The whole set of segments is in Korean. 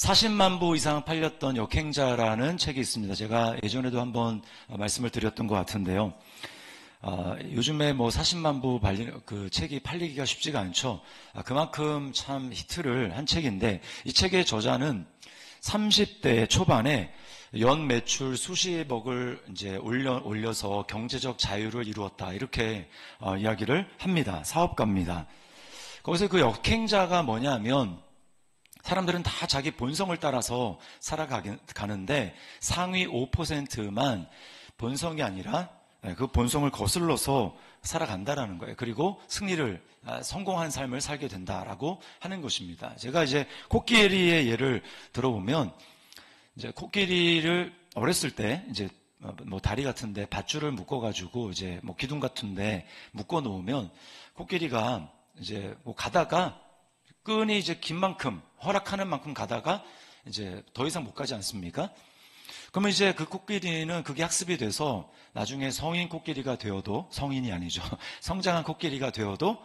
40만 부 이상 팔렸던 역행자라는 책이 있습니다. 제가 예전에도 한번 말씀을 드렸던 것 같은데요. 요즘에 뭐 40만 부 그 책이 팔리기가 쉽지가 않죠. 그만큼 참 히트를 한 책인데, 이 책의 저자는 30대 초반에 연 매출 수십억을 이제 올려서 경제적 자유를 이루었다, 이렇게 이야기를 합니다. 사업가입니다. 거기서 그 역행자가 뭐냐면, 사람들은 다 자기 본성을 따라서 살아가는데 상위 5%만 본성이 아니라 그 본성을 거슬러서 살아간다라는 거예요. 그리고 성공한 삶을 살게 된다라고 하는 것입니다. 제가 이제 코끼리의 예를 들어보면, 이제 코끼리를 어렸을 때 이제 뭐 다리 같은데 밧줄을 묶어가지고 이제 뭐 기둥 같은데 묶어 놓으면 코끼리가 이제 뭐 가다가 끈이 이제 긴 만큼, 허락하는 만큼 가다가 이제 더 이상 못 가지 않습니까? 그러면 이제 그 코끼리는 그게 학습이 돼서 나중에 성인 코끼리가 되어도, 성인이 아니죠, 성장한 코끼리가 되어도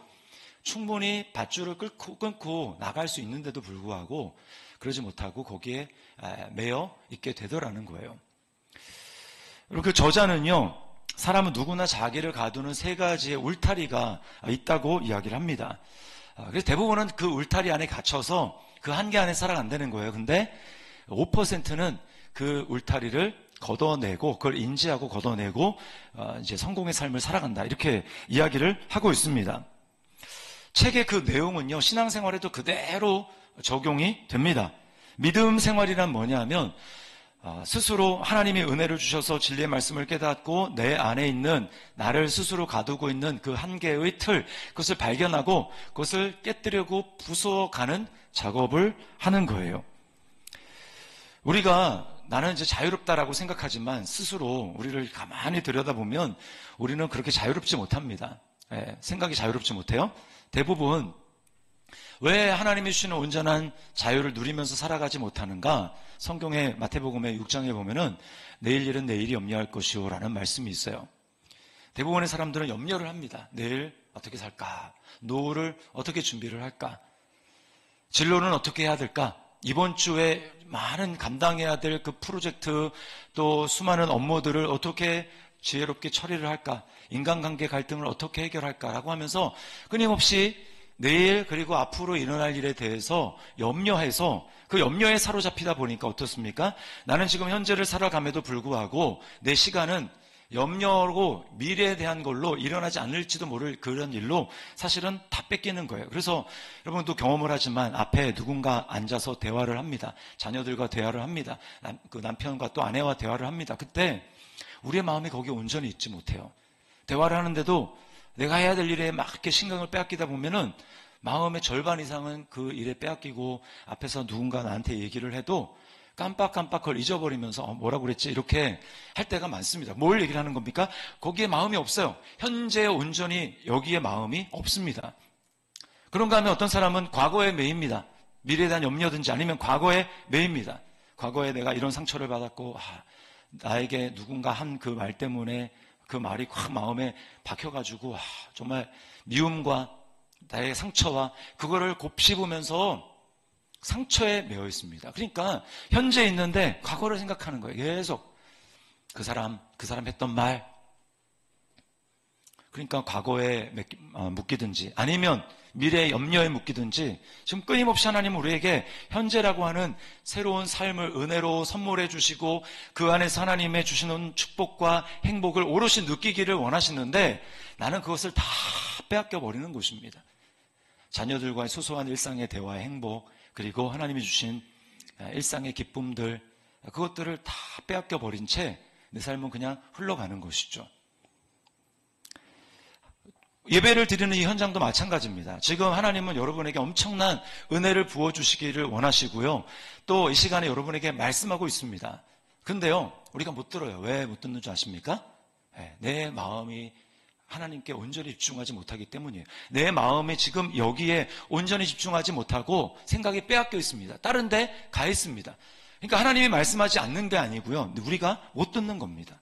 충분히 밧줄을 끊고 나갈 수 있는데도 불구하고 그러지 못하고 거기에 매여 있게 되더라는 거예요. 그리고 그 저자는요, 사람은 누구나 자기를 가두는 세 가지의 울타리가 있다고 이야기를 합니다. 그래서 대부분은 그 울타리 안에 갇혀서 그 한계 안에 살아간다는 거예요. 근데 5%는 그 울타리를 걷어내고, 그걸 인지하고 걷어내고 이제 성공의 삶을 살아간다, 이렇게 이야기를 하고 있습니다. 책의 그 내용은요, 신앙생활에도 그대로 적용이 됩니다. 믿음 생활이란 뭐냐면, 스스로 하나님의 은혜를 주셔서 진리의 말씀을 깨닫고 내 안에 있는, 나를 스스로 가두고 있는 그 한계의 틀, 그것을 발견하고 그것을 깨뜨리고 부숴가는 작업을 하는 거예요. 우리가 나는 이제 자유롭다라고 생각하지만 스스로 우리를 가만히 들여다보면 우리는 그렇게 자유롭지 못합니다. 생각이 자유롭지 못해요. 대부분 왜 하나님이 주시는 온전한 자유를 누리면서 살아가지 못하는가? 성경의 마태복음의 6장에 보면은 내일 일은 내일이 염려할 것이요 라는 말씀이 있어요. 대부분의 사람들은 염려를 합니다. 내일 어떻게 살까? 노후를 어떻게 준비를 할까? 진로는 어떻게 해야 될까? 이번 주에 많은 감당해야 될 그 프로젝트, 또 수많은 업무들을 어떻게 지혜롭게 처리를 할까? 인간관계 갈등을 어떻게 해결할까라고 하면서 끊임없이 내일 그리고 앞으로 일어날 일에 대해서 염려해서 그 염려에 사로잡히다 보니까 어떻습니까? 나는 지금 현재를 살아감에도 불구하고 내 시간은 염려로 미래에 대한 걸로 일어나지 않을지도 모를 그런 일로 사실은 다 뺏기는 거예요. 그래서 여러분도 경험을 하지만 앞에 누군가 앉아서 대화를 합니다. 자녀들과 대화를 합니다. 그 남편과 또 아내와 대화를 합니다. 그때 우리의 마음이 거기에 온전히 있지 못해요. 대화를 하는데도 내가 해야 될 일에 막 이렇게 신경을 빼앗기다 보면은 마음의 절반 이상은 그 일에 빼앗기고 앞에서 누군가 나한테 얘기를 해도 깜빡깜빡 그걸 잊어버리면서 뭐라고 그랬지? 이렇게 할 때가 많습니다. 뭘 얘기를 하는 겁니까? 거기에 마음이 없어요. 현재에 온전히 여기에 마음이 없습니다. 그런가 하면 어떤 사람은 과거에 매입니다. 미래에 대한 염려든지 아니면 과거에 매입니다. 과거에 내가 이런 상처를 받았고 나에게 누군가 한 그 말 때문에 그 말이 확 마음에 박혀가지고 정말 미움과 나의 상처와 그거를 곱씹으면서 상처에 매여 있습니다. 그러니까 현재 있는데 과거를 생각하는 거예요. 계속 그 사람 했던 말, 그러니까 과거에 묶이든지 아니면 미래의 염려에 묶이든지 지금 끊임없이 하나님은 우리에게 현재라고 하는 새로운 삶을 은혜로 선물해 주시고 그 안에서 하나님의 주시는 축복과 행복을 오롯이 느끼기를 원하시는데 나는 그것을 다 빼앗겨 버리는 것입니다. 자녀들과의 소소한 일상의 대화의 행복, 그리고 하나님이 주신 일상의 기쁨들, 그것들을 다 빼앗겨 버린 채 내 삶은 그냥 흘러가는 것이죠. 예배를 드리는 이 현장도 마찬가지입니다. 지금 하나님은 여러분에게 엄청난 은혜를 부어주시기를 원하시고요. 또 이 시간에 여러분에게 말씀하고 있습니다. 근데요, 우리가 못 들어요. 왜 못 듣는 줄 아십니까? 내 마음이 하나님께 온전히 집중하지 못하기 때문이에요. 내 마음이 지금 여기에 온전히 집중하지 못하고 생각이 빼앗겨 있습니다. 다른 데 가 있습니다. 그러니까 하나님이 말씀하지 않는 게 아니고요. 우리가 못 듣는 겁니다.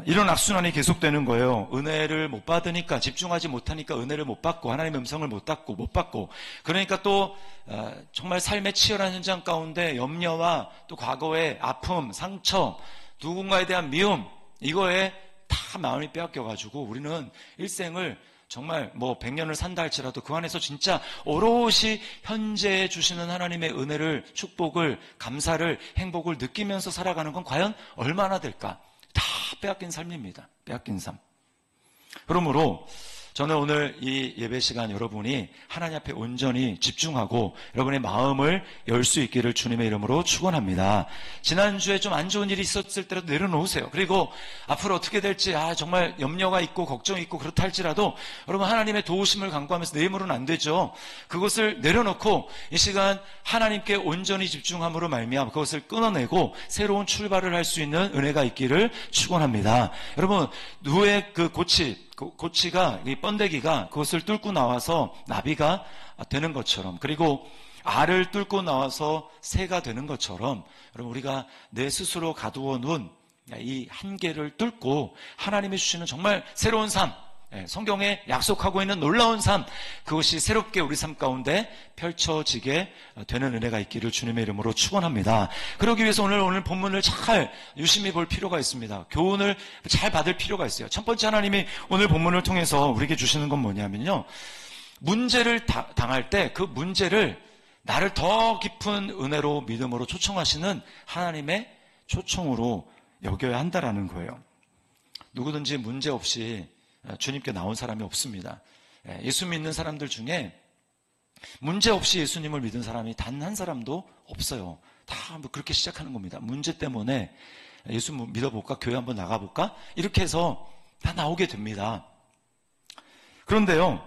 이런 악순환이 계속되는 거예요. 은혜를 못 받으니까, 집중하지 못하니까 은혜를 못 받고, 하나님의 음성을 못 받고, 그러니까 또 정말 삶의 치열한 현장 가운데 염려와 또 과거의 아픔, 상처, 누군가에 대한 미움, 이거에 다 마음이 빼앗겨가지고 우리는 일생을 정말 100년을 산다 할지라도 그 안에서 진짜 오롯이 현재 주시는 하나님의 은혜를, 축복을, 감사를, 행복을 느끼면서 살아가는 건 과연 얼마나 될까? 다 빼앗긴 삶입니다. 빼앗긴 삶. 그러므로 저는 오늘 이 예배 시간 여러분이 하나님 앞에 온전히 집중하고 여러분의 마음을 열 수 있기를 주님의 이름으로 축원합니다. 지난주에 좀 안 좋은 일이 있었을 때라도 내려놓으세요. 그리고 앞으로 어떻게 될지 정말 염려가 있고 걱정이 있고 그렇다 할지라도 여러분 하나님의 도우심을 간구하면서 내 힘으로는 안 되죠. 그것을 내려놓고 이 시간 하나님께 온전히 집중함으로 말미암아 그것을 끊어내고 새로운 출발을 할 수 있는 은혜가 있기를 축원합니다. 여러분 누의 그 고치가, 이 번데기가 그것을 뚫고 나와서 나비가 되는 것처럼, 그리고 알을 뚫고 나와서 새가 되는 것처럼, 여러분 우리가 내 스스로 가두어 놓은 이 한계를 뚫고 하나님이 주시는 정말 새로운 삶, 성경에 약속하고 있는 놀라운 삶, 그것이 새롭게 우리 삶 가운데 펼쳐지게 되는 은혜가 있기를 주님의 이름으로 축원합니다. 그러기 위해서 오늘 본문을 잘 유심히 볼 필요가 있습니다. 교훈을 잘 받을 필요가 있어요. 첫 번째 하나님이 오늘 본문을 통해서 우리에게 주시는 건 뭐냐면요, 문제를 당할 때 그 문제를 나를 더 깊은 은혜로 믿음으로 초청하시는 하나님의 초청으로 여겨야 한다라는 거예요. 누구든지 문제 없이 주님께 나온 사람이 없습니다. 예수 믿는 사람들 중에 문제 없이 예수님을 믿은 사람이 단 한 사람도 없어요. 다 그렇게 시작하는 겁니다. 문제 때문에 예수 믿어볼까? 교회 한번 나가볼까? 이렇게 해서 다 나오게 됩니다. 그런데요,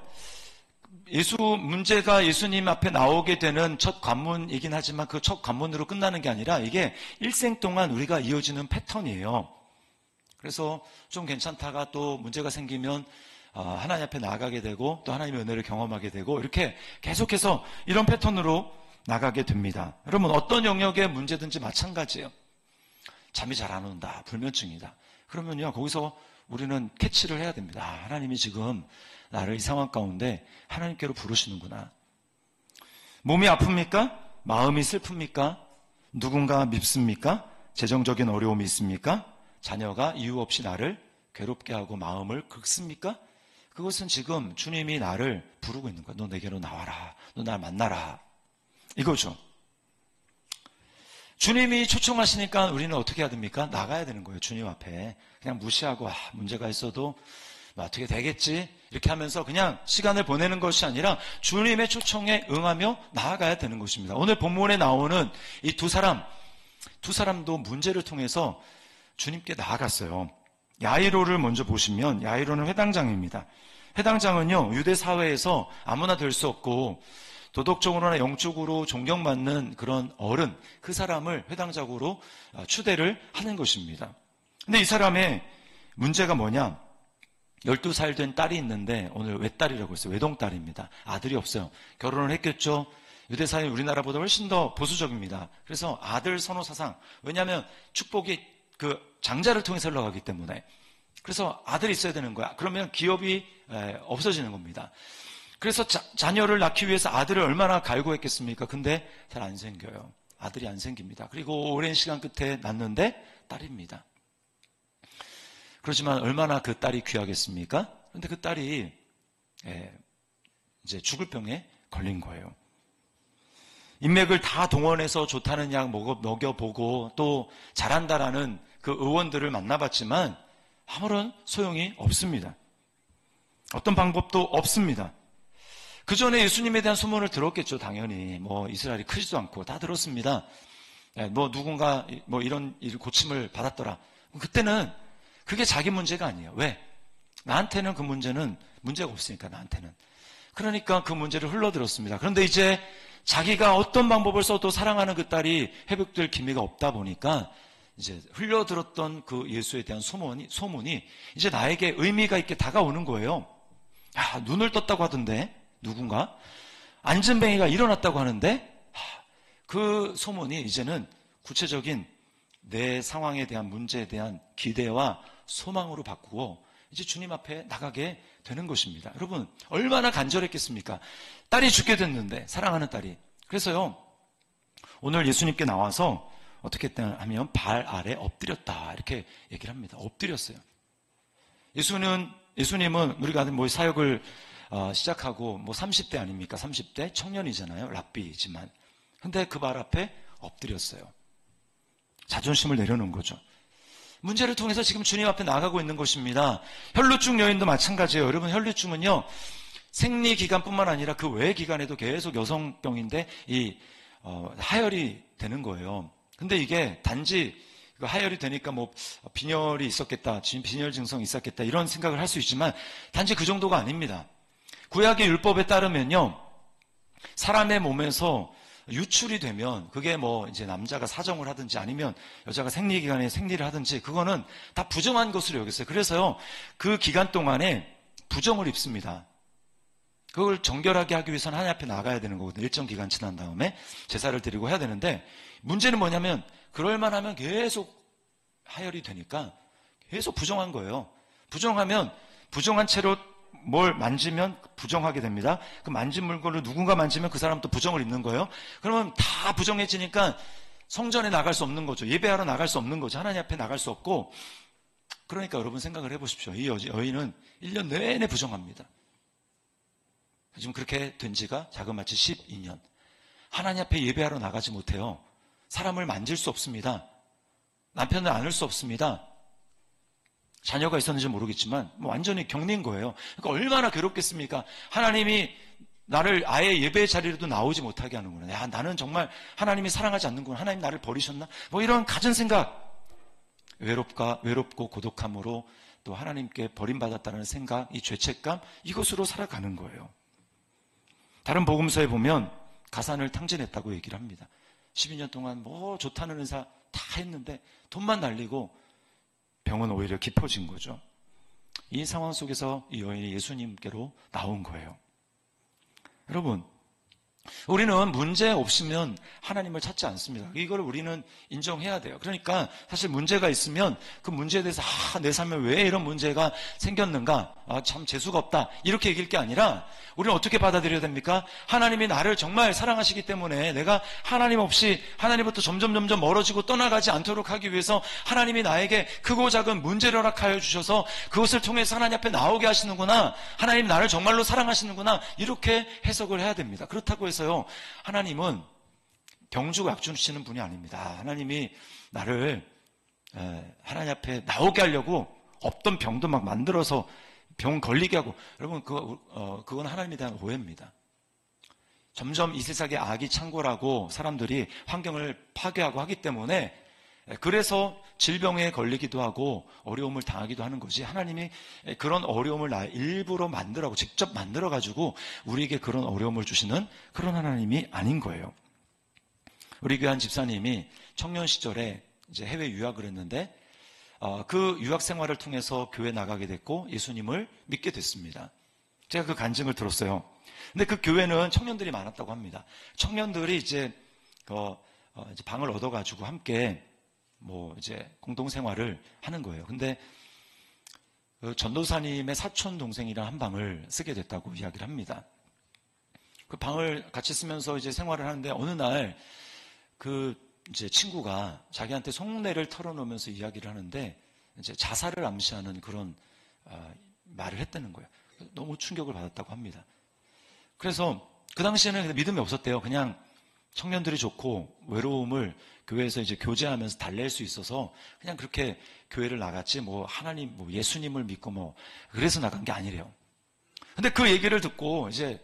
문제가 예수님 앞에 나오게 되는 첫 관문이긴 하지만 그 첫 관문으로 끝나는 게 아니라 이게 일생 동안 우리가 이어지는 패턴이에요. 그래서 좀 괜찮다가 또 문제가 생기면 하나님 앞에 나아가게 되고 또 하나님의 은혜를 경험하게 되고 이렇게 계속해서 이런 패턴으로 나가게 됩니다. 여러분 어떤 영역의 문제든지 마찬가지예요. 잠이 잘 안 온다, 불면증이다. 그러면요 거기서 우리는 캐치를 해야 됩니다. 하나님이 지금 나를 이 상황 가운데 하나님께로 부르시는구나. 몸이 아픕니까? 마음이 슬픕니까? 누군가 밉습니까? 재정적인 어려움이 있습니까? 자녀가 이유 없이 나를 괴롭게 하고 마음을 긁습니까? 그것은 지금 주님이 나를 부르고 있는 거야. 너 내게로 나와라. 너 날 만나라. 이거죠. 주님이 초청하시니까 우리는 어떻게 해야 됩니까? 나가야 되는 거예요. 주님 앞에. 그냥 무시하고 문제가 있어도 어떻게 되겠지? 이렇게 하면서 그냥 시간을 보내는 것이 아니라 주님의 초청에 응하며 나아가야 되는 것입니다. 오늘 본문에 나오는 이 두 사람도 문제를 통해서 주님께 나아갔어요. 야이로를 먼저 보시면 야이로는 회당장입니다. 회당장은요 유대 사회에서 아무나 될 수 없고 도덕적으로나 영적으로 존경받는 그런 어른, 그 사람을 회당장으로 추대를 하는 것입니다. 근데 이 사람의 문제가 뭐냐? 12살 된 딸이 있는데 오늘 외딸이라고 했어요. 외동딸입니다. 아들이 없어요. 결혼을 했겠죠. 유대 사회 우리나라보다 훨씬 더 보수적입니다. 그래서 아들 선호 사상, 왜냐하면 축복이 그 장자를 통해서 흘러가기 때문에. 그래서 아들이 있어야 되는 거야. 그러면 기업이 없어지는 겁니다. 그래서 자녀를 낳기 위해서 아들을 얼마나 갈구했겠습니까? 근데 잘 안 생겨요. 아들이 안 생깁니다. 그리고 오랜 시간 끝에 낳는데 딸입니다. 그렇지만 얼마나 그 딸이 귀하겠습니까? 그런데 그 딸이 이제 죽을 병에 걸린 거예요. 인맥을 다 동원해서 좋다는 약 먹여보고 또 잘한다라는 그 의원들을 만나봤지만 아무런 소용이 없습니다. 어떤 방법도 없습니다. 그 전에 예수님에 대한 소문을 들었겠죠, 당연히. 이스라엘이 크지도 않고 다 들었습니다. 누군가 이런 고침을 받았더라. 그때는 그게 자기 문제가 아니에요. 왜? 나한테는 그 문제는 문제가 없으니까, 나한테는. 그러니까 그 문제를 흘러들었습니다. 그런데 이제 자기가 어떤 방법을 써도 사랑하는 그 딸이 회복될 기미가 없다 보니까 이제 흘려들었던 그 예수에 대한 소문이 이제 나에게 의미가 있게 다가오는 거예요. 눈을 떴다고 하던데, 누군가? 안진뱅이가 일어났다고 하는데, 그 소문이 이제는 구체적인 내 상황에 대한 문제에 대한 기대와 소망으로 바꾸고 이제 주님 앞에 나가게 되는 것입니다. 여러분, 얼마나 간절했겠습니까? 딸이 죽게 됐는데, 사랑하는 딸이. 그래서요, 오늘 예수님께 나와서 어떻게 했다 하면 발 아래 엎드렸다 이렇게 얘기를 합니다. 엎드렸어요. 예수님은 우리가 뭐 사역을 시작하고 뭐 30대 아닙니까? 30대 청년이잖아요. 랍비이지만. 근데 그 발 앞에 엎드렸어요. 자존심을 내려놓은 거죠. 문제를 통해서 지금 주님 앞에 나가고 있는 것입니다. 혈루증 여인도 마찬가지예요. 여러분, 혈루증은요, 생리 기간뿐만 아니라 그 외 기간에도 계속 여성병인데 하혈이 되는 거예요. 근데 이게 단지 하혈이 되니까 뭐 빈혈이 있었겠다, 빈혈 증상이 있었겠다 이런 생각을 할 수 있지만 단지 그 정도가 아닙니다. 구약의 율법에 따르면요, 사람의 몸에서 유출이 되면 그게 뭐 이제 남자가 사정을 하든지 아니면 여자가 생리기간에 생리를 하든지 그거는 다 부정한 것으로 여겼어요. 그래서요, 그 기간 동안에 부정을 입습니다. 그걸 정결하게 하기 위해서는 하나님 앞에 나가야 되는 거거든요. 일정 기간 지난 다음에 제사를 드리고 해야 되는데, 문제는 뭐냐면 그럴만 하면 계속 하혈이 되니까 계속 부정한 거예요. 부정하면 부정한 채로 뭘 만지면 부정하게 됩니다. 그 만진 물건을 누군가 만지면 그 사람도 부정을 입는 거예요. 그러면 다 부정해지니까 성전에 나갈 수 없는 거죠. 예배하러 나갈 수 없는 거죠. 하나님 앞에 나갈 수 없고. 그러니까 여러분 생각을 해보십시오. 이 여인은 1년 내내 부정합니다. 지금 그렇게 된 지가 자그마치 12년. 하나님 앞에 예배하러 나가지 못해요. 사람을 만질 수 없습니다. 남편을 안을 수 없습니다. 자녀가 있었는지 모르겠지만 완전히 격리인 거예요. 그러니까 얼마나 괴롭겠습니까? 하나님이 나를 아예 예배의 자리로도 나오지 못하게 하는구나. 야, 나는 정말 하나님이 사랑하지 않는구나. 하나님 나를 버리셨나? 뭐 이런 가진 생각. 외롭고 고독함으로 또 하나님께 버림받았다는 생각, 이 죄책감, 이것으로 살아가는 거예요. 다른 복음서에 보면 가산을 탕진했다고 얘기를 합니다. 12년 동안 뭐 좋다는 은사 다 했는데 돈만 날리고 병은 오히려 깊어진 거죠. 이 상황 속에서 이 여인이 예수님께로 나온 거예요. 여러분, 우리는 문제 없으면 하나님을 찾지 않습니다. 이걸 우리는 인정해야 돼요. 그러니까 사실 문제가 있으면 그 문제에 대해서 내 삶에 왜 이런 문제가 생겼는가, 참 재수가 없다 이렇게 얘기할 게 아니라 우리는 어떻게 받아들여야 됩니까? 하나님이 나를 정말 사랑하시기 때문에 내가 하나님 없이 하나님부터 점점 멀어지고 떠나가지 않도록 하기 위해서 하나님이 나에게 크고 작은 문제를 허락하여 주셔서 그것을 통해서 하나님 앞에 나오게 하시는구나, 하나님 나를 정말로 사랑하시는구나, 이렇게 해석을 해야 됩니다. 그렇다고 해서요, 하나님은 병주고 약주시는 분이 아닙니다. 하나님이 나를 하나님 앞에 나오게 하려고 없던 병도 막 만들어서 병 걸리게 하고, 여러분 그건 하나님에 대한 오해입니다. 점점 이 세상에 악이 창궐하고 사람들이 환경을 파괴하고 하기 때문에 그래서 질병에 걸리기도 하고 어려움을 당하기도 하는 것이, 하나님이 그런 어려움을 일부러 만들어가고 직접 만들어가지고 우리에게 그런 어려움을 주시는 그런 하나님이 아닌 거예요. 우리 교회 한 집사님이 청년 시절에 이제 해외 유학을 했는데 그 유학 생활을 통해서 교회 나가게 됐고 예수님을 믿게 됐습니다. 제가 그 간증을 들었어요. 근데 그 교회는 청년들이 많았다고 합니다. 청년들이 이제 방을 얻어가지고 함께 뭐 이제 공동생활을 하는 거예요. 근데 그 전도사님의 사촌 동생이랑 한 방을 쓰게 됐다고 이야기를 합니다. 그 방을 같이 쓰면서 이제 생활을 하는데 어느 날 그 이제 친구가 자기한테 속내를 털어놓으면서 이야기를 하는데 이제 자살을 암시하는 그런 말을 했다는 거예요. 너무 충격을 받았다고 합니다. 그래서 그 당시에는 믿음이 없었대요. 그냥 청년들이 좋고 외로움을 교회에서 이제 교제하면서 달랠 수 있어서 그냥 그렇게 교회를 나갔지 뭐 하나님, 뭐 예수님을 믿고 뭐 그래서 나간 게 아니래요. 근데 그 얘기를 듣고 이제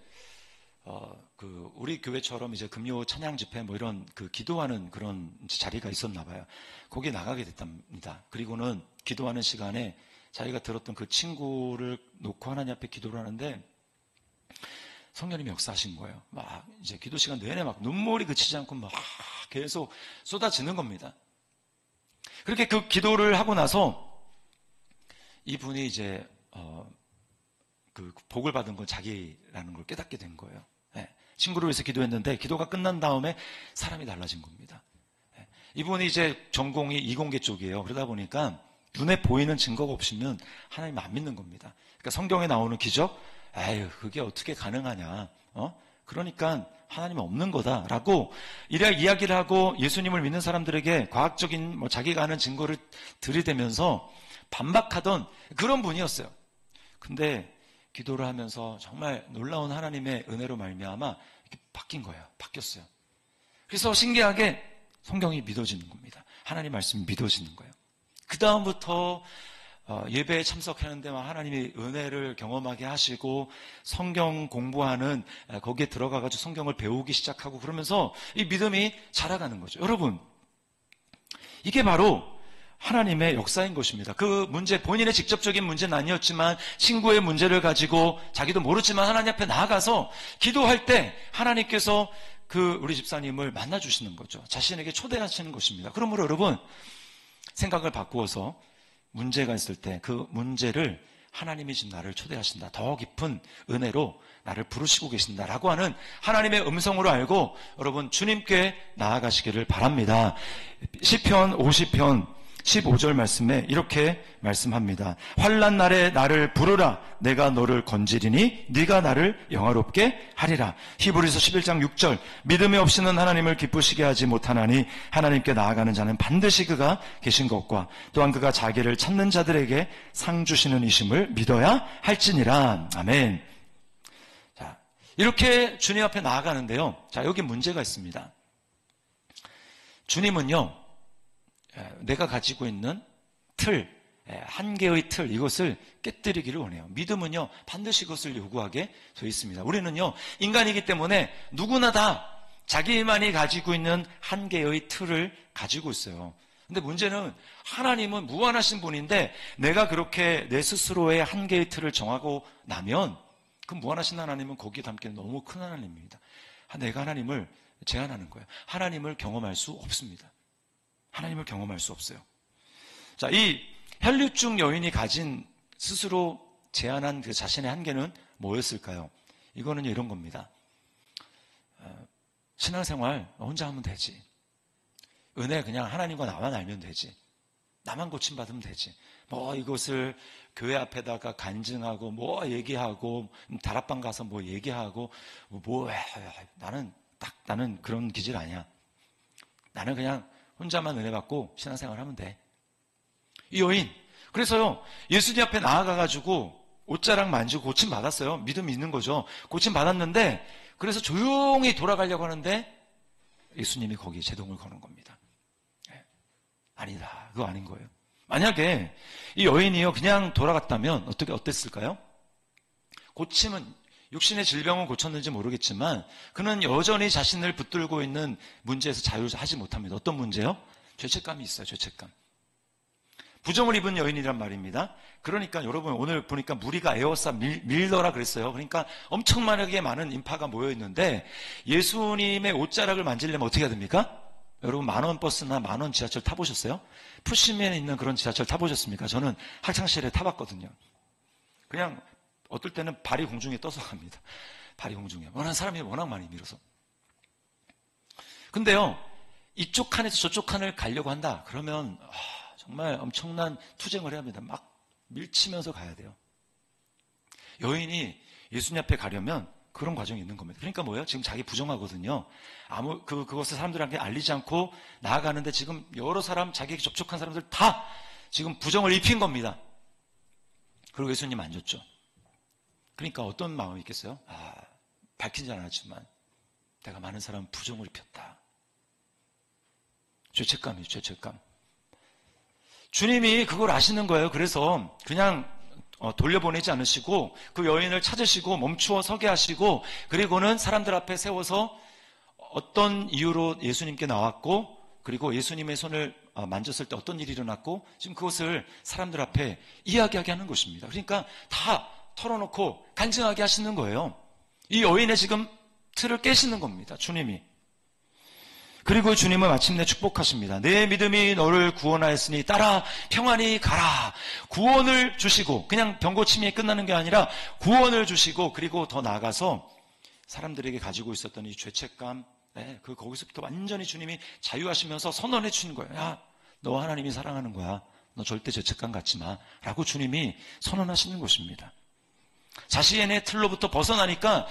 우리 교회처럼 이제 금요 찬양 집회 뭐 이런 그 기도하는 그런 자리가 있었나 봐요. 거기에 나가게 됐답니다. 그리고는 기도하는 시간에 자기가 들었던 그 친구를 놓고 하나님 앞에 기도를 하는데 성령님이 역사하신 거예요. 막 이제 기도 시간 내내 막 눈물이 그치지 않고 막 계속 쏟아지는 겁니다. 그렇게 그 기도를 하고 나서 이분이 이제 그 복을 받은 건 자기라는 걸 깨닫게 된 거예요. 네. 친구를 위해서 기도했는데 기도가 끝난 다음에 사람이 달라진 겁니다. 네. 이분이 이제 전공이 이공계 쪽이에요. 그러다 보니까 눈에 보이는 증거가 없으면 하나님 안 믿는 겁니다. 그러니까 성경에 나오는 기적, 에휴, 그게 어떻게 가능하냐. 그러니까 하나님은 없는 거다라고 이야기를 하고 예수님을 믿는 사람들에게 과학적인 자기가 아는 증거를 들이대면서 반박하던 그런 분이었어요. 근데 기도를 하면서 정말 놀라운 하나님의 은혜로 말미암아 이렇게 바뀐 거예요. 바뀌었어요. 그래서 신기하게 성경이 믿어지는 겁니다. 하나님 말씀이 믿어지는 거예요. 그 다음부터 예배에 참석하는데 하나님이 은혜를 경험하게 하시고 성경 공부하는 거기에 들어가가지고 성경을 배우기 시작하고 그러면서 이 믿음이 자라가는 거죠. 여러분, 이게 바로 하나님의 역사인 것입니다. 그 문제, 본인의 직접적인 문제는 아니었지만 친구의 문제를 가지고 자기도 모르지만 하나님 앞에 나아가서 기도할 때 하나님께서 우리 집사님을 만나주시는 거죠. 자신에게 초대하시는 것입니다. 그러므로 여러분, 생각을 바꾸어서 문제가 있을 때 그 문제를 하나님이 지금 나를 초대하신다. 더 깊은 은혜로 나를 부르시고 계신다라고 하는 하나님의 음성으로 알고 여러분 주님께 나아가시기를 바랍니다. 시편 50편 15절 말씀에 이렇게 말씀합니다. 환난 날에 나를 부르라. 내가 너를 건지리니 네가 나를 영화롭게 하리라. 히브리서 11장 6절 믿음이 없이는 하나님을 기쁘시게 하지 못하나니 하나님께 나아가는 자는 반드시 그가 계신 것과 또한 그가 자기를 찾는 자들에게 상 주시는 이심을 믿어야 할지니라. 아멘. 자, 이렇게 주님 앞에 나아가는데요. 자, 여기 문제가 있습니다. 주님은요, 내가 가지고 있는 틀, 한계의 틀, 이것을 깨뜨리기를 원해요. 믿음은요, 반드시 그것을 요구하게 되어 있습니다. 우리는요, 인간이기 때문에 누구나 다 자기만이 가지고 있는 한계의 틀을 가지고 있어요. 근데 문제는 하나님은 무한하신 분인데 내가 그렇게 내 스스로의 한계의 틀을 정하고 나면 그 무한하신 하나님은 거기에 담기는 너무 큰 하나님입니다. 내가 하나님을 제한하는 거예요. 하나님을 경험할 수 없습니다. 하나님을 경험할 수 없어요. 자, 이 혈류증 여인이 가진 스스로 제한한 그 자신의 한계는 뭐였을까요? 이거는 이런 겁니다. 신앙생활 혼자 하면 되지. 은혜 그냥 하나님과 나만 알면 되지. 나만 고침받으면 되지. 이것을 교회 앞에다가 간증하고 얘기하고 다락방 가서 얘기하고 나는 그런 기질 아니야. 나는 그냥 혼자만 은혜 받고 신앙생활 하면 돼. 이 여인, 그래서요, 예수님 앞에 나아가가지고 옷자락 만지고 고침 받았어요. 믿음이 있는 거죠. 고침 받았는데, 그래서 조용히 돌아가려고 하는데, 예수님이 거기에 제동을 거는 겁니다. 아니다. 그거 아닌 거예요. 만약에 이 여인이요, 그냥 돌아갔다면 어땠을까요? 고침은, 육신의 질병은 고쳤는지 모르겠지만 그는 여전히 자신을 붙들고 있는 문제에서 자유하지 못합니다. 어떤 문제요? 죄책감이 있어요. 죄책감. 부정을 입은 여인이란 말입니다. 그러니까 여러분 오늘 보니까 무리가 에워싸 밀더라 그랬어요. 그러니까 엄청나게 많은 인파가 모여있는데 예수님의 옷자락을 만지려면 어떻게 해야 됩니까? 여러분 만원 버스나 만원 지하철 타보셨어요? 푸시맨에 있는 그런 지하철 타보셨습니까? 저는 학창시절에 타봤거든요. 그냥 어떨 때는 발이 공중에 떠서 갑니다. 발이 공중에. 사람이 워낙 많이 밀어서. 근데요, 이쪽 칸에서 저쪽 칸을 가려고 한다. 그러면 정말 엄청난 투쟁을 해야 합니다. 막 밀치면서 가야 돼요. 여인이 예수님 앞에 가려면 그런 과정이 있는 겁니다. 그러니까 뭐예요? 지금 자기 부정하거든요. 그것을 사람들한테 알리지 않고 나아가는데 지금 여러 사람, 자기에게 접촉한 사람들 다 지금 부정을 입힌 겁니다. 그리고 예수님 안 줬죠. 그러니까 어떤 마음이 있겠어요? 밝히지 않았지만 내가 많은 사람 부정을 입혔다. 죄책감이죠, 죄책감. 주님이 그걸 아시는 거예요. 그래서 그냥 돌려보내지 않으시고 그 여인을 찾으시고 멈추어 서게 하시고 그리고는 사람들 앞에 세워서 어떤 이유로 예수님께 나왔고 그리고 예수님의 손을 만졌을 때 어떤 일이 일어났고 지금 그것을 사람들 앞에 이야기하게 하는 것입니다. 그러니까 다 털어놓고 간증하게 하시는 거예요. 이 여인의 지금 틀을 깨시는 겁니다. 주님이. 그리고 주님은 마침내 축복하십니다. 내 믿음이 너를 구원하였으니 따라 평안히 가라. 구원을 주시고 그냥 병고침이 끝나는 게 아니라 구원을 주시고 그리고 더 나아가서 사람들에게 가지고 있었던 이 죄책감 거기서부터 완전히 주님이 자유하시면서 선언해 주는 거예요. 야, 너 하나님이 사랑하는 거야. 너 절대 죄책감 갖지 마. 라고 주님이 선언하시는 것입니다. 자신의 틀로부터 벗어나니까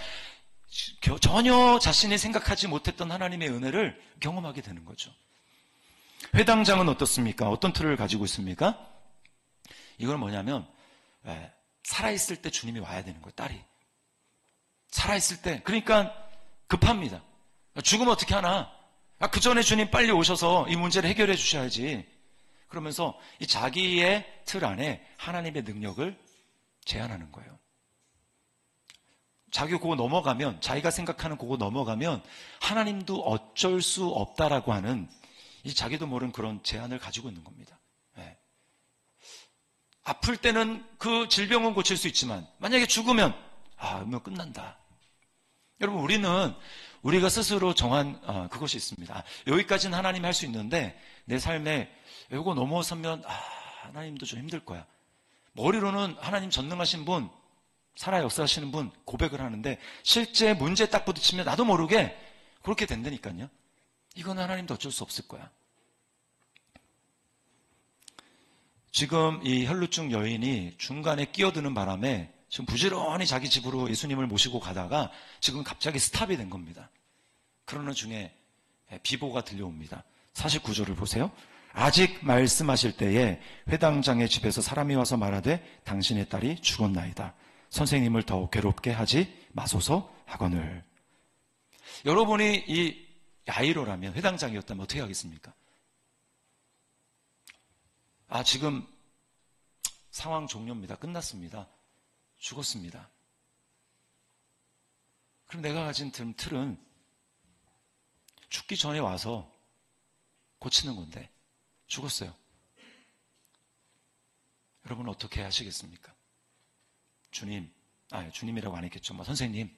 전혀 자신이 생각하지 못했던 하나님의 은혜를 경험하게 되는 거죠. 회당장은 어떻습니까? 어떤 틀을 가지고 있습니까? 이건 뭐냐면 살아있을 때 주님이 와야 되는 거예요. 딸이 살아있을 때. 그러니까 급합니다. 죽으면 어떻게 하나? 그 전에 주님 빨리 오셔서 이 문제를 해결해 주셔야지. 그러면서 이 자기의 틀 안에 하나님의 능력을 제한하는 거예요. 자기가 그거 넘어가면, 자기가 생각하는 그거 넘어가면 하나님도 어쩔 수 없다라고 하는 이 자기도 모르는 그런 제한을 가지고 있는 겁니다. 네. 아플 때는 그 질병은 고칠 수 있지만 만약에 죽으면 그러면 끝난다. 여러분, 우리가 스스로 정한 그것이 있습니다. 여기까지는 하나님이 할 수 있는데 내 삶에 이거 넘어서면 하나님도 좀 힘들 거야. 머리로는 하나님 전능하신 분, 살아 역사하시는 분 고백을 하는데 실제 문제 딱 부딪히면 나도 모르게 그렇게 된다니까요. 이건 하나님도 어쩔 수 없을 거야. 지금 이 혈루증 여인이 중간에 끼어드는 바람에 지금 부지런히 자기 집으로 예수님을 모시고 가다가 지금 갑자기 스탑이 된 겁니다. 그러는 중에 비보가 들려옵니다. 49절을 보세요. 아직 말씀하실 때에 회당장의 집에서 사람이 와서 말하되 당신의 딸이 죽었나이다. 선생님을 더욱 괴롭게 하지 마소서 하거늘. 여러분이 이 야이로라면, 회당장이었다면 어떻게 하겠습니까? 지금 상황 종료입니다. 끝났습니다. 죽었습니다. 그럼 내가 가진 틀은 죽기 전에 와서 고치는 건데 죽었어요. 여러분 어떻게 하시겠습니까? 주님이라고 안 했겠죠. 선생님,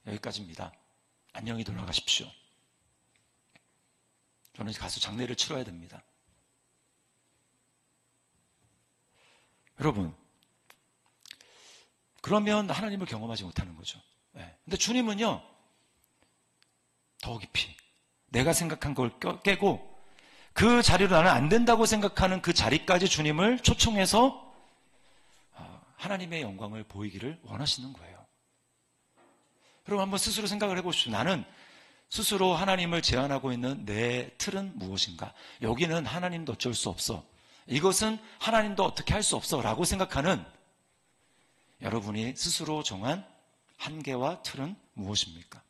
여기까지입니다. 안녕히 돌아가십시오. 저는 가서 장례를 치러야 됩니다. 여러분, 그러면 하나님을 경험하지 못하는 거죠. 근데 주님은요, 더 깊이 내가 생각한 걸 깨고 그 자리로 나는 안 된다고 생각하는 그 자리까지 주님을 초청해서 하나님의 영광을 보이기를 원하시는 거예요. 여러분 한번 스스로 생각을 해보십시오. 나는 스스로 하나님을 제한하고 있는 내 틀은 무엇인가? 여기는 하나님도 어쩔 수 없어. 이것은 하나님도 어떻게 할 수 없어 라고 생각하는 여러분이 스스로 정한 한계와 틀은 무엇입니까?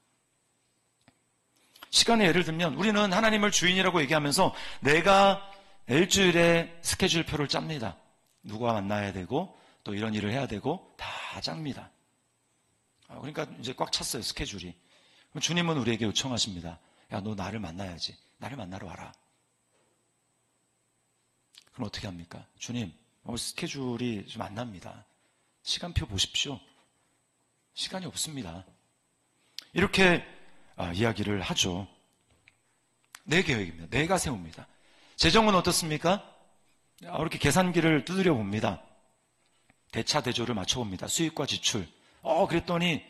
시간의 예를 들면 우리는 하나님을 주인이라고 얘기하면서 내가 일주일에 스케줄표를 짭니다. 누구와 만나야 되고 또 이런 일을 해야 되고 다 짭니다. 그러니까 이제 꽉 찼어요, 스케줄이. 그럼 주님은 우리에게 요청하십니다. 야, 너 나를 만나야지. 나를 만나러 와라. 그럼 어떻게 합니까? 주님, 스케줄이 좀 안 납니다. 시간표 보십시오. 시간이 없습니다. 이렇게 이야기를 하죠. 내 계획입니다. 내가 세웁니다. 재정은 어떻습니까? 이렇게 계산기를 두드려 봅니다. 대차대조를 맞춰봅니다. 수입과 지출. 그랬더니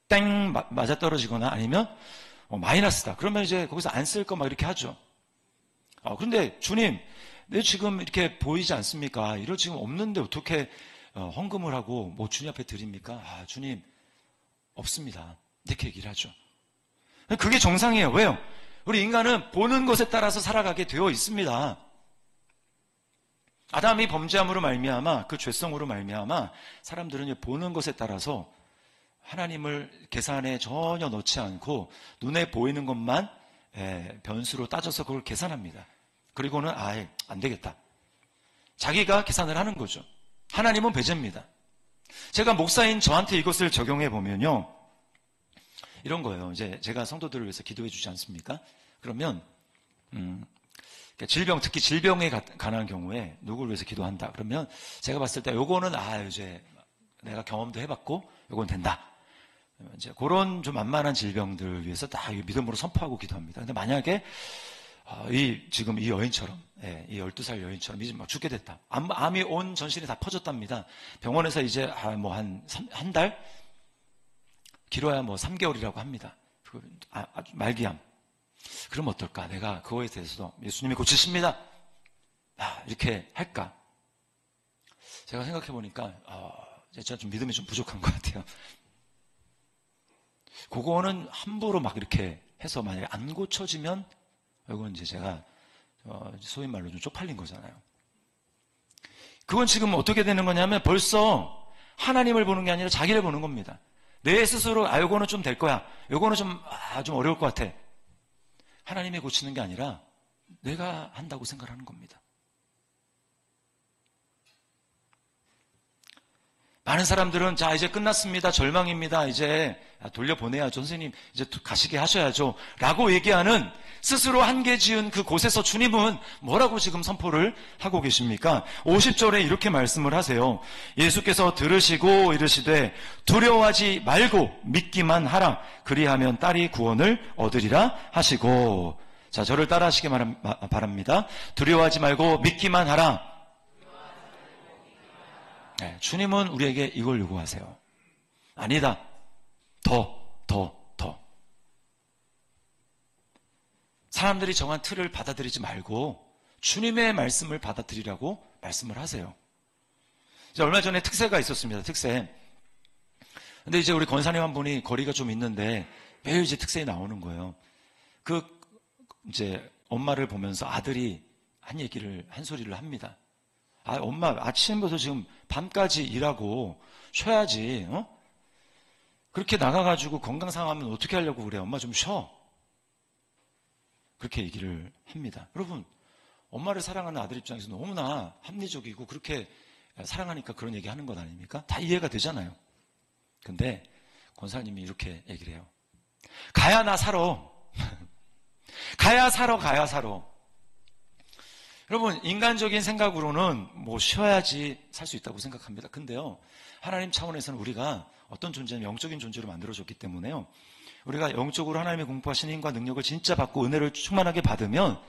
땡 맞아떨어지거나 아니면 마이너스다. 그러면 이제 거기서 안 쓸 거 막 이렇게 하죠. 그런데 주님, 내 지금 이렇게 보이지 않습니까? 이럴 지금 없는데 어떻게 헌금을 하고 뭐 주님 앞에 드립니까? 주님, 없습니다. 이렇게 얘기를 하죠. 그게 정상이에요. 왜요? 우리 인간은 보는 것에 따라서 살아가게 되어 있습니다. 아담이 범죄함으로 말미암아, 그 죄성으로 말미암아 사람들은 보는 것에 따라서 하나님을 계산에 전혀 넣지 않고 눈에 보이는 것만 변수로 따져서 그걸 계산합니다. 그리고는 안 되겠다. 자기가 계산을 하는 거죠. 하나님은 배제입니다. 제가 목사인 저한테 이것을 적용해 보면요, 이런 거예요. 이제 제가 성도들을 위해서 기도해 주지 않습니까? 그러면 질병, 특히 질병에 관한 경우에 누구를 위해서 기도한다. 그러면 제가 봤을 때 요거는 이제 내가 경험도 해봤고 요건 된다. 이제 그런 좀 만만한 질병들을 위해서 다 믿음으로 선포하고 기도합니다. 근데 만약에 지금 이 여인처럼, 이 12살 여인처럼 이제 막 죽게 됐다. 암이 온 전신에 다 퍼졌답니다. 병원에서 이제 한 달? 길어야 3개월이라고 합니다. 아주 말기암. 그럼 어떨까? 내가 그거에 대해서도 예수님이 고치십니다. 이렇게 할까? 제가 생각해 보니까 제가 좀 믿음이 좀 부족한 것 같아요. 그거는 함부로 막 이렇게 해서 만약에 안 고쳐지면 이건 이제 제가 소위 말로 좀 쪽팔린 거잖아요. 그건 지금 어떻게 되는 거냐면 벌써 하나님을 보는 게 아니라 자기를 보는 겁니다. 내 스스로 요거는 좀 될 거야. 요거는 좀 어려울 것 같아. 하나님이 고치는 게 아니라 내가 한다고 생각하는 겁니다. 많은 사람들은 자 이제 끝났습니다. 절망입니다. 이제 돌려보내야죠. 선생님 이제 가시게 하셔야죠. 라고 얘기하는 스스로 한계 지은 그곳에서 주님은 뭐라고 지금 선포를 하고 계십니까? 50절에 이렇게 말씀을 하세요. 예수께서 들으시고 이르시되 두려워하지 말고 믿기만 하라. 그리하면 딸이 구원을 얻으리라 하시고, 자 저를 따라 하시기 바랍니다. 두려워하지 말고 믿기만 하라. 네, 주님은 우리에게 이걸 요구하세요. 아니다. 더. 사람들이 정한 틀을 받아들이지 말고 주님의 말씀을 받아들이라고 말씀을 하세요. 이제 얼마 전에 특세가 있었습니다. 특세. 근데 이제 우리 권사님 한 분이 거리가 좀 있는데 매일 이제 특세에 나오는 거예요. 이제 엄마를 보면서 아들이 한 소리를 합니다. 엄마 아침부터 지금 밤까지 일하고 쉬어야지. 그렇게 나가가지고 건강 상하면 어떻게 하려고 그래? 엄마 좀 쉬어. 그렇게 얘기를 합니다. 여러분, 엄마를 사랑하는 아들 입장에서 너무나 합리적이고 그렇게 사랑하니까 그런 얘기 하는 것 아닙니까? 다 이해가 되잖아요. 근데 권사님이 이렇게 얘기를 해요. 가야 나 살아. 가야 살아. 여러분, 인간적인 생각으로는 쉬어야지 살 수 있다고 생각합니다. 근데요, 하나님 차원에서는 우리가 어떤 존재는 영적인 존재로 만들어졌기 때문에요, 우리가 영적으로 하나님의 공포하신 힘과 능력을 진짜 받고 은혜를 충만하게 받으면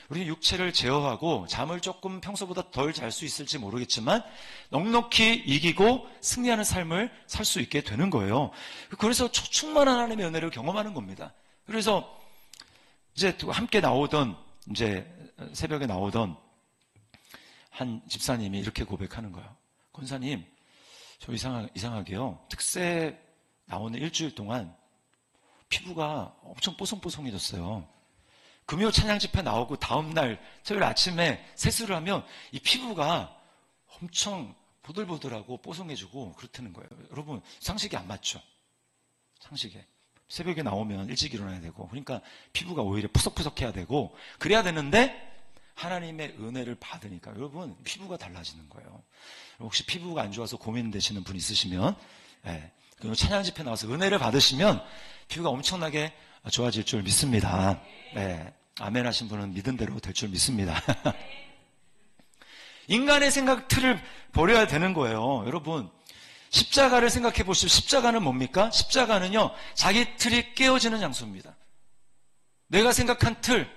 우리 육체를 제어하고 잠을 조금 평소보다 덜 잘 수 있을지 모르겠지만 넉넉히 이기고 승리하는 삶을 살 수 있게 되는 거예요. 그래서 충만한 하나님의 은혜를 경험하는 겁니다. 그래서 이제 함께 나오던, 이제 새벽에 나오던 한 집사님이 이렇게 고백하는 거예요. 권사님, 저 이상하게요, 특세 나오는 일주일 동안 피부가 엄청 뽀송뽀송해졌어요. 금요 찬양 집회 나오고 다음날 토요일 아침에 세수를 하면 이 피부가 엄청 보들보들하고 뽀송해지고 그렇다는 거예요. 여러분, 상식이 안 맞죠? 상식에. 새벽에 나오면 일찍 일어나야 되고, 그러니까 피부가 오히려 푸석푸석해야 되고 그래야 되는데 하나님의 은혜를 받으니까 여러분 피부가 달라지는 거예요. 혹시 피부가 안 좋아서 고민되시는 분 있으시면 찬양 집회 나와서 은혜를 받으시면 피부가 엄청나게 좋아질 줄 믿습니다. 아멘 하신 분은 믿은 대로 될 줄 믿습니다. 인간의 생각 틀을 버려야 되는 거예요. 여러분, 십자가를 생각해 보시죠. 십자가는 뭡니까? 십자가는요, 자기 틀이 깨어지는 장소입니다. 내가 생각한 틀,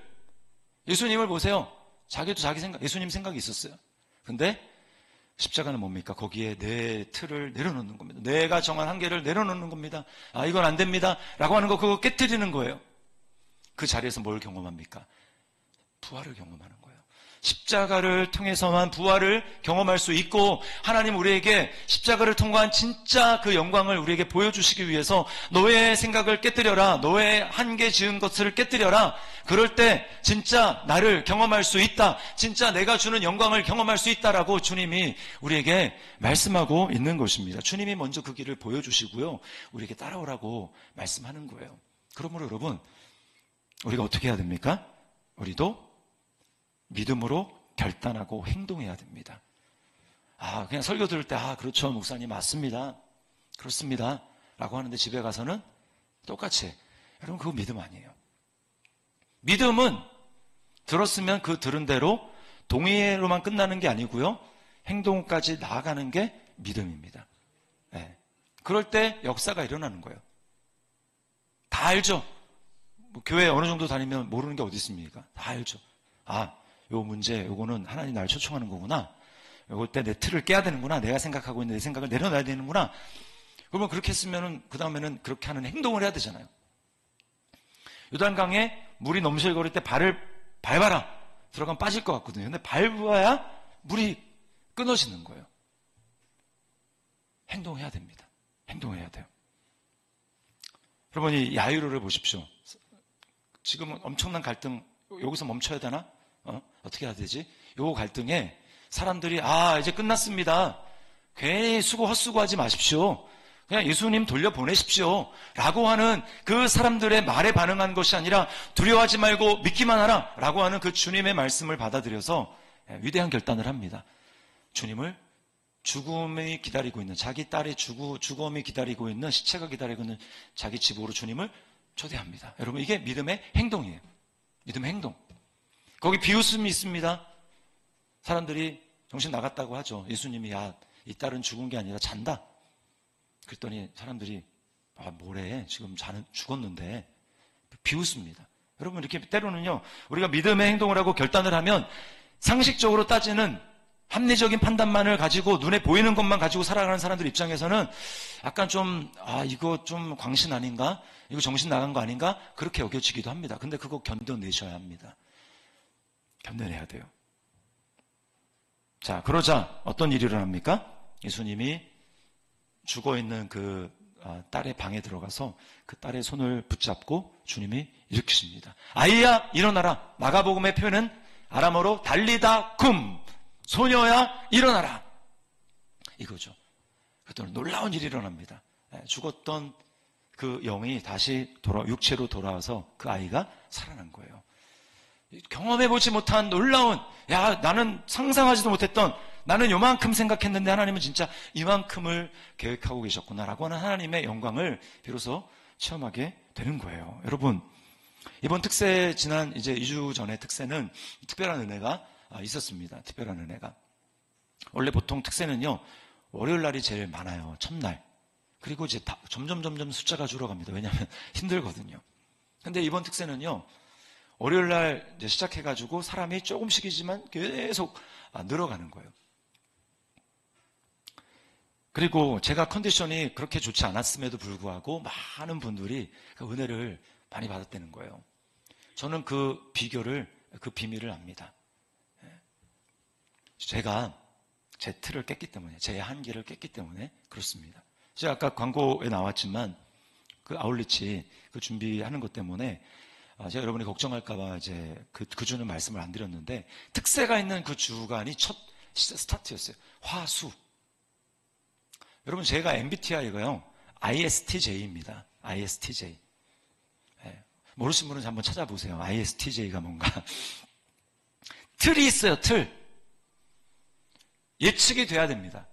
예수님을 보세요. 자기도 자기 생각, 예수님 생각이 있었어요. 근데 십자가는 뭡니까? 거기에 내 틀을 내려놓는 겁니다. 내가 정한 한계를 내려놓는 겁니다. 이건 안 됩니다. 라고 하는 거, 그거 깨뜨리는 거예요. 그 자리에서 뭘 경험합니까? 부활을 경험하는 거예요. 십자가를 통해서만 부활을 경험할 수 있고, 하나님 우리에게 십자가를 통과한 진짜 그 영광을 우리에게 보여주시기 위해서 너의 생각을 깨뜨려라, 너의 한계 지은 것을 깨뜨려라. 그럴 때 진짜 나를 경험할 수 있다, 진짜 내가 주는 영광을 경험할 수 있다라고 주님이 우리에게 말씀하고 있는 것입니다. 주님이 먼저 그 길을 보여주시고요, 우리에게 따라오라고 말씀하는 거예요. 그러므로 여러분, 우리가 어떻게 해야 됩니까? 우리도 믿음으로 결단하고 행동해야 됩니다. 그냥 설교 들을 때, 그렇죠, 목사님, 맞습니다, 그렇습니다 라고 하는데 집에 가서는 똑같이, 여러분, 그거 믿음 아니에요. 믿음은 들었으면 그 들은 대로 동의로만 끝나는 게 아니고요, 행동까지 나아가는 게 믿음입니다. 그럴 때 역사가 일어나는 거예요. 다 알죠? 교회 어느 정도 다니면 모르는 게 어디 있습니까? 다 알죠. 요 문제, 요거는 하나님 날 초청하는 거구나. 요걸 때 내 틀을 깨야 되는구나. 내가 생각하고 있는 내 생각을 내려놔야 되는구나. 그러면 그렇게 했으면은, 그 다음에는 그렇게 하는 행동을 해야 되잖아요. 요단강에 물이 넘실거릴 때 발을 밟아라. 들어가면 빠질 것 같거든요. 근데 밟아야 물이 끊어지는 거예요. 행동해야 됩니다. 행동해야 돼요. 여러분, 이 야이로를 보십시오. 지금은 엄청난 갈등, 여기서 멈춰야 되나? 어떻게 해야 되지? 요 갈등에 사람들이, 이제 끝났습니다. 괜히 헛수고하지 마십시오. 그냥 예수님 돌려보내십시오. 라고 하는 그 사람들의 말에 반응한 것이 아니라 두려워하지 말고 믿기만 하라. 라고 하는 그 주님의 말씀을 받아들여서 위대한 결단을 합니다. 주님을 죽음이 기다리고 있는, 자기 딸의 죽음이 기다리고 있는, 시체가 기다리고 있는 자기 집으로 주님을 초대합니다. 여러분, 이게 믿음의 행동이에요. 믿음의 행동. 거기 비웃음이 있습니다. 사람들이 정신 나갔다고 하죠. 예수님이, 이 딸은 죽은 게 아니라 잔다. 그랬더니 사람들이, 뭐래, 지금 죽었는데. 비웃습니다. 여러분, 이렇게 때로는요, 우리가 믿음의 행동을 하고 결단을 하면 상식적으로 따지는 합리적인 판단만을 가지고 눈에 보이는 것만 가지고 살아가는 사람들 입장에서는 약간 좀, 이거 좀 광신 아닌가? 이거 정신 나간 거 아닌가? 그렇게 여겨지기도 합니다. 근데 그거 견뎌내셔야 합니다. 견뎌내야 돼요. 자, 그러자 어떤 일이 일어납니까? 예수님이 죽어있는 그 딸의 방에 들어가서 그 딸의 손을 붙잡고 주님이 일으키십니다. 아이야, 일어나라. 마가복음의 표현은 아람어로 달리다 쿰. 소녀야, 일어나라. 이거죠. 그랬더니 놀라운 일이 일어납니다. 죽었던 그 영이 다시 육체로 돌아와서 그 아이가 살아난 거예요. 경험해보지 못한 놀라운, 나는 상상하지도 못했던, 나는 요만큼 생각했는데 하나님은 진짜 이만큼을 계획하고 계셨구나라고 하는 하나님의 영광을 비로소 체험하게 되는 거예요. 여러분, 이번 특세, 지난 이제 2주 전의 특세는 특별한 은혜가 있었습니다. 특별한 은혜가. 원래 보통 특세는요, 월요일 날이 제일 많아요. 첫날. 그리고 이제 점점 숫자가 줄어갑니다. 왜냐하면 힘들거든요. 근데 이번 특세는요, 월요일 날 이제 시작해가지고 사람이 조금씩이지만 계속 늘어가는 거예요. 그리고 제가 컨디션이 그렇게 좋지 않았음에도 불구하고 많은 분들이 그 은혜를 많이 받았다는 거예요. 저는 그 비밀을 압니다. 제가 제 틀을 깼기 때문에, 제 한계를 깼기 때문에 그렇습니다. 제가 아까 광고에 나왔지만 그 아울리치 그 준비하는 것 때문에 제가 여러분이 걱정할까봐 이제 그 주는 말씀을 안 드렸는데, 특세가 있는 그 주간이 첫 스타트였어요. 화수. 여러분, 제가 MBTI가요, ISTJ입니다. ISTJ. 모르시는 분은 한번 찾아보세요. ISTJ가 뭔가. 틀이 있어요, 틀. 예측이 돼야 됩니다.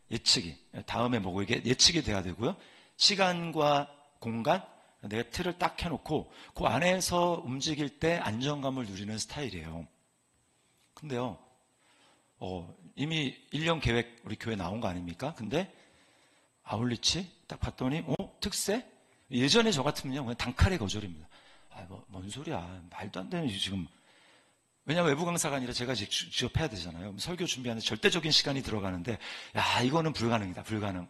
예측이. 다음에 뭐고 이게 예측이 돼야 되고요. 시간과 공간, 내가 틀을 딱 해놓고 그 안에서 움직일 때 안정감을 누리는 스타일이에요. 근데요, 이미 1년 계획 우리 교회 나온 거 아닙니까? 근데 아울리치 딱 봤더니 특세? 예전에 저 같으면요 그냥 단칼에 거절입니다. 뭔 소리야, 말도 안 되는 지금. 왜냐하면 외부 강사가 아니라 제가 직접 해야 되잖아요. 설교 준비하는데 절대적인 시간이 들어가는데, 이거는 불가능이다, 불가능.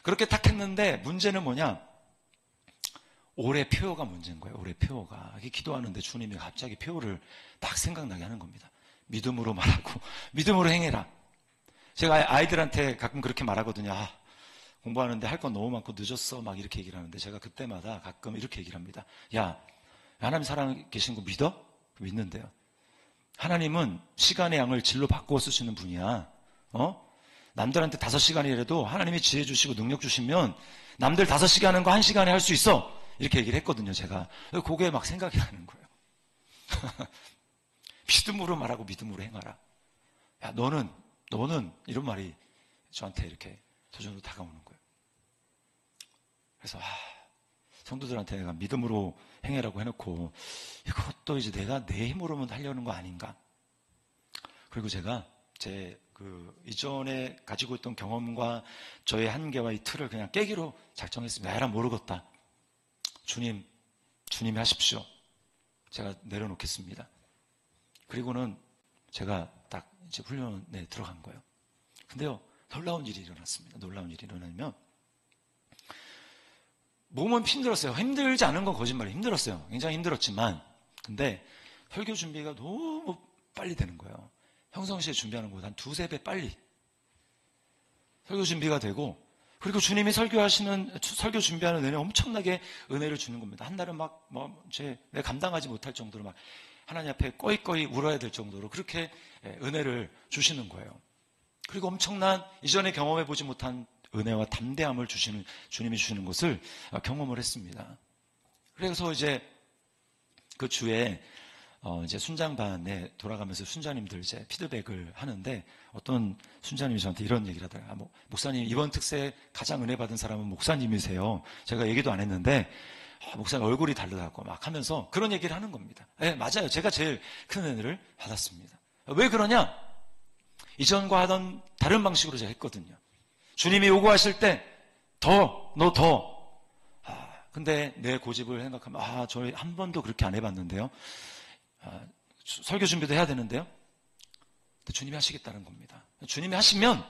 그렇게 딱 했는데 문제는 뭐냐? 올해 표어가 문제인 거예요. 올해 표어가. 이게 기도하는데 주님이 갑자기 표어를 딱 생각나게 하는 겁니다. 믿음으로 말하고 믿음으로 행해라. 제가 아이들한테 가끔 그렇게 말하거든요. 공부하는데 할 건 너무 많고 늦었어, 막 이렇게 얘기를 하는데, 제가 그때마다 가끔 이렇게 얘기를 합니다. 하나님 살아 계신 거 믿어? 믿는데요. 하나님은 시간의 양을 질로 바꾸어 쓰시는 분이야. 남들한테 5시간이라도 하나님이 지혜 주시고 능력 주시면 남들 5시간 하는 거 1시간에 할 수 있어. 이렇게 얘기를 했거든요, 제가. 그게 막 생각이 나는 거예요. 믿음으로 말하고 믿음으로 행하라. 너는 이런 말이 저한테 이렇게 도전으로 다가오는 거예요. 그래서 성도들한테 내가 믿음으로 행해라고 해놓고 이것도 이제 내가 내 힘으로만 하려는 거 아닌가. 그리고 제가 제 이전에 가지고 있던 경험과 저의 한계와 이 틀을 그냥 깨기로 작정했습니다. 에라 모르겠다. 주님이 하십시오. 제가 내려놓겠습니다. 그리고는 제가 딱 이제 훈련에 들어간 거예요. 근데요, 놀라운 일이 일어났습니다. 놀라운 일이 일어나면 몸은 힘들었어요. 힘들지 않은 건 거짓말이에요. 힘들었어요. 굉장히 힘들었지만, 근데 설교 준비가 너무 빨리 되는 거예요. 평상시에 준비하는 것보다 한 두세 배 빨리 설교 준비가 되고, 그리고 주님이 설교 준비하는 은혜 엄청나게 은혜를 주는 겁니다. 한 달은 내가 감당하지 못할 정도로 막 하나님 앞에 꺼이꺼이 울어야 될 정도로 그렇게 은혜를 주시는 거예요. 그리고 엄청난 이전에 경험해보지 못한 은혜와 담대함을 주님이 주시는 것을 경험을 했습니다. 그래서 이제 그 주에 이제 순장반에 돌아가면서 순장님들 이제 피드백을 하는데, 어떤 순장님이 저한테 이런 얘기를 하더라고요. 목사님, 이번 특세 가장 은혜 받은 사람은 목사님이세요. 제가 얘기도 안 했는데, 목사님 얼굴이 다르다고 막 하면서 그런 얘기를 하는 겁니다. 네, 맞아요. 제가 제일 큰 은혜를 받았습니다. 왜 그러냐? 이전과 하던 다른 방식으로 제가 했거든요. 주님이 요구하실 때, 너 더. 근데 내 고집을 생각하면, 저희 한 번도 그렇게 안 해봤는데요. 설교 준비도 해야 되는데요. 주님이 하시겠다는 겁니다. 주님이 하시면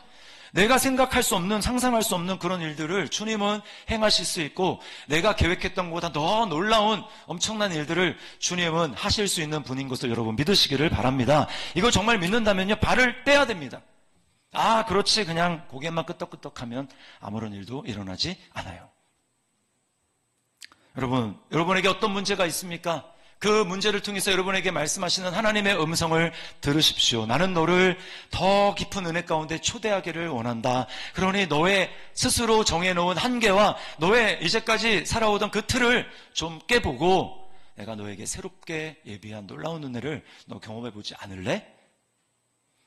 내가 생각할 수 없는, 상상할 수 없는 그런 일들을 주님은 행하실 수 있고, 내가 계획했던 것보다 더 놀라운 엄청난 일들을 주님은 하실 수 있는 분인 것을 여러분 믿으시기를 바랍니다. 이거 정말 믿는다면요, 발을 떼야 됩니다. 그렇지, 그냥 고개만 끄덕끄덕하면 아무런 일도 일어나지 않아요. 여러분에게 어떤 문제가 있습니까? 그 문제를 통해서 여러분에게 말씀하시는 하나님의 음성을 들으십시오. 나는 너를 더 깊은 은혜 가운데 초대하기를 원한다. 그러니 너의 스스로 정해놓은 한계와 너의 이제까지 살아오던 그 틀을 좀 깨보고, 내가 너에게 새롭게 예비한 놀라운 은혜를 너 경험해보지 않을래?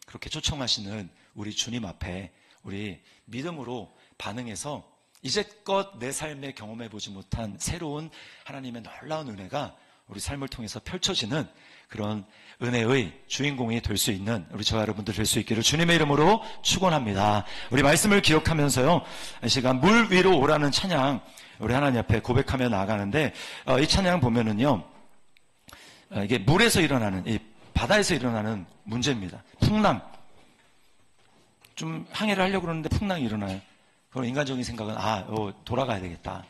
그렇게 초청하시는 우리 주님 앞에 우리 믿음으로 반응해서 이제껏 내 삶에 경험해보지 못한 새로운 하나님의 놀라운 은혜가 우리 삶을 통해서 펼쳐지는 그런 은혜의 주인공이 될 수 있는 우리 저와 여러분들 될 수 있기를 주님의 이름으로 축원합니다. 우리 말씀을 기억하면서요, 이 시간 물 위로 오라는 찬양 우리 하나님 앞에 고백하며 나아가는데, 이 찬양 보면은요, 이게 물에서 일어나는, 이 바다에서 일어나는 문제입니다. 풍랑. 좀 항해를 하려고 그러는데 풍랑이 일어나요. 그럼 인간적인 생각은 돌아가야 되겠다.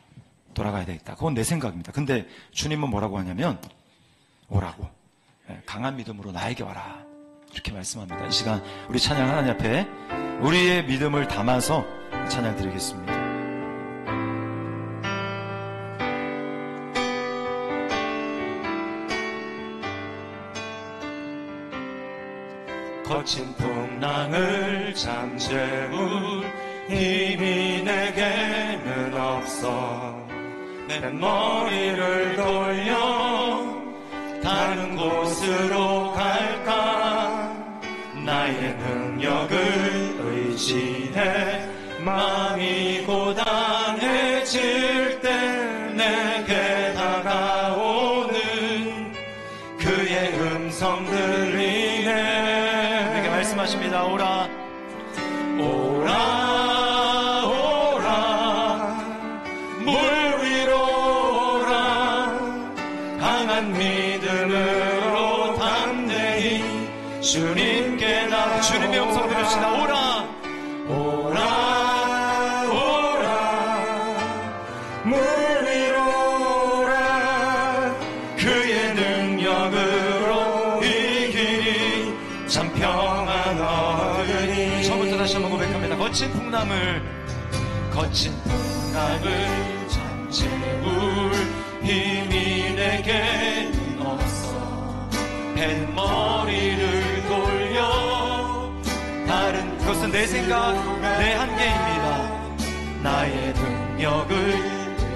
그건 내 생각입니다. 근데 주님은 뭐라고 하냐면, 오라고. 강한 믿음으로 나에게 와라. 이렇게 말씀합니다. 이 시간 우리 찬양 하나님 앞에 우리의 믿음을 담아서 찬양 드리겠습니다. 거친 풍랑을 잠재울 힘이 내게는 없어. 내 머리를 돌려 다른 곳으로 갈까. 나의 능력을 의지해 마음이 고단해질 때 내게 다가오는 그의 음성 들리네. 내게 말씀하십니다. 오라. 믿음으로 담대히 주님께 나아오라. 주님의 음성 들읍시다. 오라. 물 위로 오라. 그의 능력으로 이 길이 참 평안 얻으리. 처음부터 다시 한번 고백합니다. 거친 풍랑을 잠재울 힘이 내게 없어. 뱃머리를 돌려 다른 그것은 내 생각, 내 한계입니다. 나의 능력을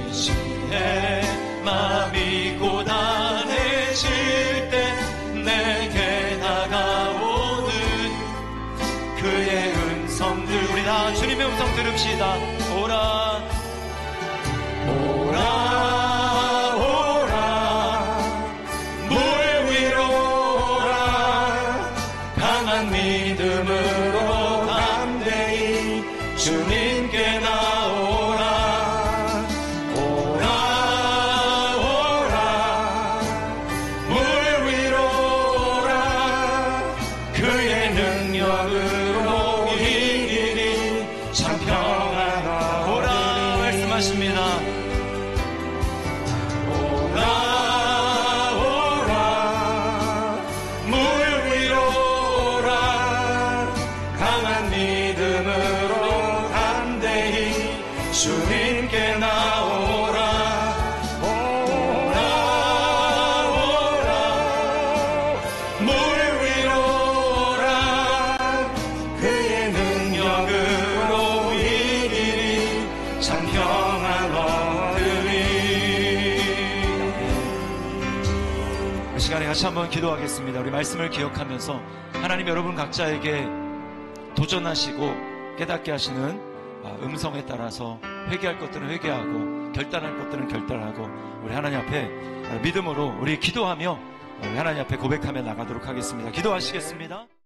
의지해 마음이 고단해질 때 내게 다가오는 그의 음성들. 우리 다 주님의 음성 들읍시다. 오라. 물 위로 오라. 강한 믿음으로 담대히 주님께 나오라. 물 위로 오라. 그의 능력으로 이 길이 참 평안하오라. 오라 말씀하십니다. 물 위로 주님께 나오라 물 위로 오라 그의 능력으로 이 길이 참 평안 얻으리. 이 시간에 같이 한번 기도하겠습니다. 우리 말씀을 기억하면서 하나님 여러분 각자에게 도전하시고 깨닫게 하시는 음성에 따라서 회개할 것들은 회개하고 결단할 것들은 결단하고 우리 하나님 앞에 믿음으로 우리 기도하며 우리 하나님 앞에 고백하며 나가도록 하겠습니다. 기도하시겠습니다.